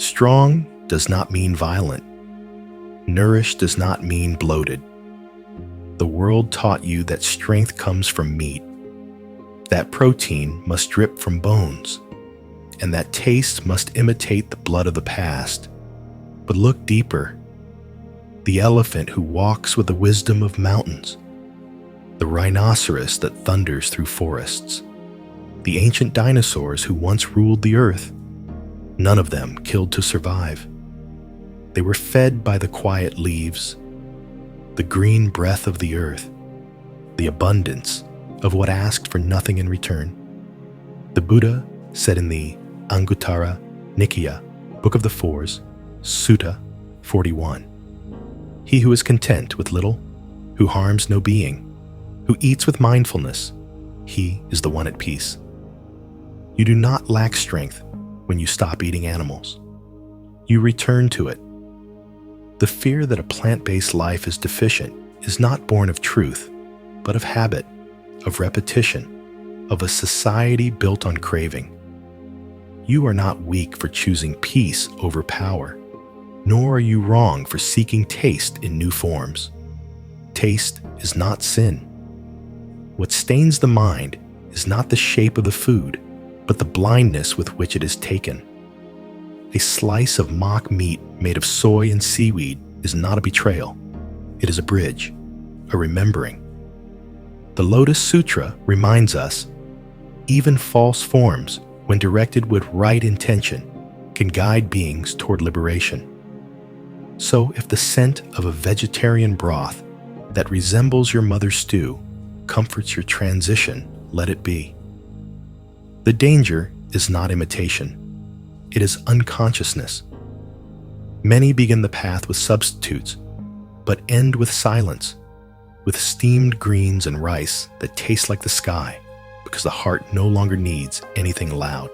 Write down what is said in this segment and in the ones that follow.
Strong does not mean violent. Nourished does not mean bloated. The world taught you that strength comes from meat, that protein must drip from bones, and that taste must imitate the blood of the past. But look deeper. The elephant who walks with the wisdom of mountains, the rhinoceros that thunders through forests, the ancient dinosaurs who once ruled the earth, none of them killed to survive. They were fed by the quiet leaves, the green breath of the earth, the abundance of what asked for nothing in return. The Buddha said in the Anguttara Nikaya, Book of the Fours, Sutta 41, "He who is content with little, who harms no being, who eats with mindfulness, he is the one at peace." You do not lack strength when you stop eating animals. You return to it. The fear that a plant-based life is deficient is not born of truth, but of habit, of repetition, of a society built on craving. You are not weak for choosing peace over power, nor are you wrong for seeking taste in new forms. Taste is not sin. What stains the mind is not the shape of the food, but the blindness with which it is taken. A slice of mock meat made of soy and seaweed is not a betrayal. It is a bridge, a remembering. The Lotus Sutra reminds us, even false forms, when directed with right intention, can guide beings toward liberation. So if the scent of a vegetarian broth that resembles your mother's stew comforts your transition, let it be. The danger is not imitation. It is unconsciousness. Many begin the path with substitutes, but end with silence, with steamed greens and rice that taste like the sky, because the heart no longer needs anything loud.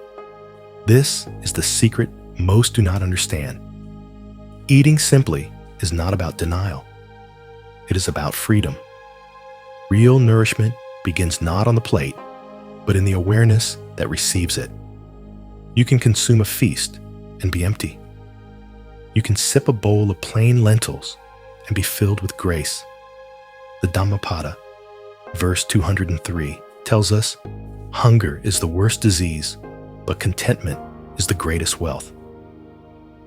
This is the secret most do not understand. Eating simply is not about denial. It is about freedom. Real nourishment begins not on the plate, but in the awareness that receives it. You can consume a feast and be empty. You can sip a bowl of plain lentils and be filled with grace. The Dhammapada, verse 203, tells us, "Hunger is the worst disease, but contentment is the greatest wealth."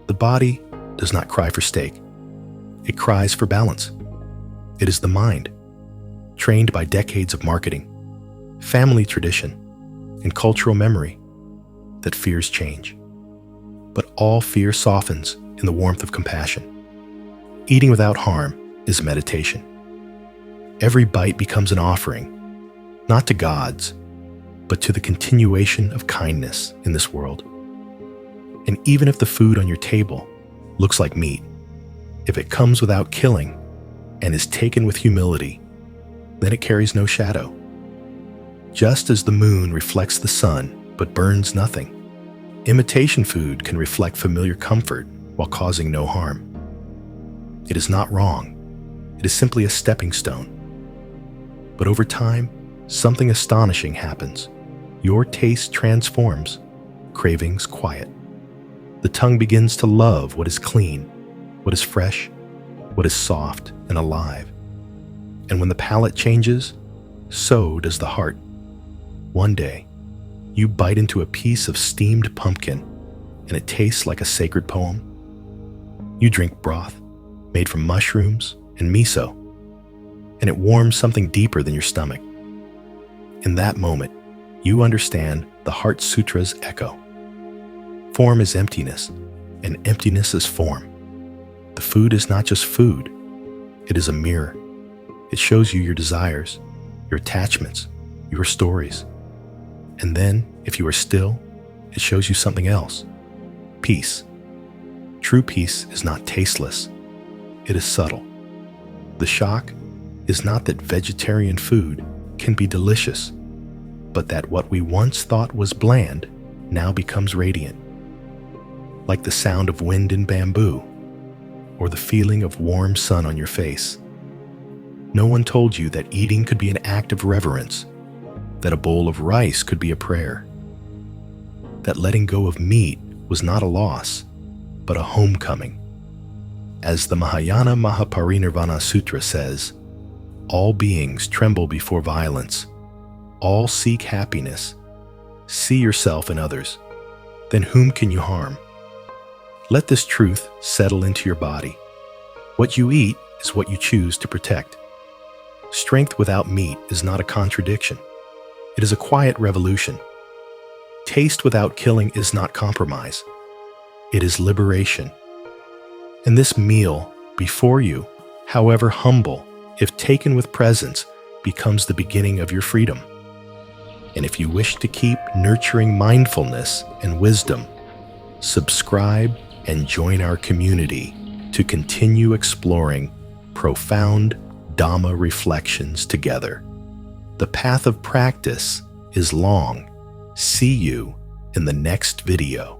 The body does not cry for steak. It cries for balance. It is the mind, trained by decades of marketing, family tradition, and cultural memory, that fears change. But all fear softens in the warmth of compassion. Eating without harm is meditation. Every bite becomes an offering, not to gods, but to the continuation of kindness in this world. And even if the food on your table looks like meat, if it comes without killing and is taken with humility, then it carries no shadow. Just as the moon reflects the sun but burns nothing, imitation food can reflect familiar comfort while causing no harm. It is not wrong. It is simply a stepping stone. But over time, something astonishing happens. Your taste transforms, cravings quiet. The tongue begins to love what is clean, what is fresh, what is soft and alive. And when the palate changes, so does the heart. One day, you bite into a piece of steamed pumpkin, and it tastes like a sacred poem. You drink broth made from mushrooms and miso, and it warms something deeper than your stomach. In that moment, you understand the Heart Sutra's echo. Form is emptiness, and emptiness is form. The food is not just food. It is a mirror. It shows you your desires, your attachments, your stories. And then, if you are still, it shows you something else. Peace. True peace is not tasteless. It is subtle. The shock is not that vegetarian food can be delicious, but that what we once thought was bland now becomes radiant. Like the sound of wind in bamboo, or the feeling of warm sun on your face. No one told you that eating could be an act of reverence, that a bowl of rice could be a prayer, that letting go of meat was not a loss, but a homecoming. As the Mahayana Mahaparinirvana Sutra says, all beings tremble before violence. All seek happiness. See yourself in others. Then whom can you harm? Let this truth settle into your body. What you eat is what you choose to protect. Strength without meat is not a contradiction. It is a quiet revolution. Taste without killing is not compromise. It is liberation. And this meal before you, however humble, if taken with presence, becomes the beginning of your freedom. And if you wish to keep nurturing mindfulness and wisdom, subscribe and join our community to continue exploring profound Dhamma reflections together. The path of practice is long. See you in the next video.